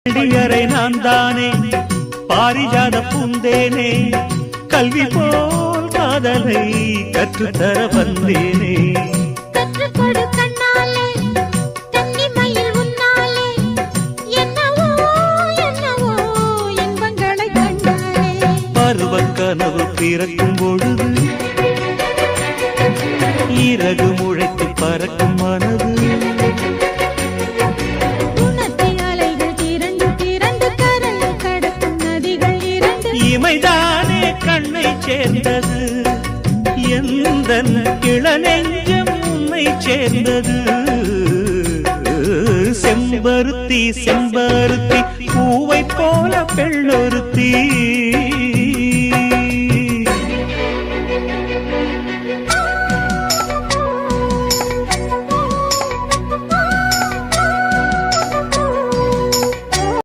பள்ளியறை நான் தானே பாரிஜாத பூந்தேனே கல்வி போல் காதலை கற்றுத்தர வந்தேனே கற்றுக்கொடு கண்ணாலே கன்னிமயில் உன்னாலே என்னவோ என்னவோ இன்பங்களை கண்டாலே பருவக் கனவு பிறக்கும் பொழுது இறகு முளைத்து பறக்கும் மனது இமைதானே கண்ணை சேர்ந்தது எந்தன் இளநெஞ்சம் உன்னை சேர்ந்தது செம்பருத்தி செம்பருத்தி பூவை போல பெள்ளொரு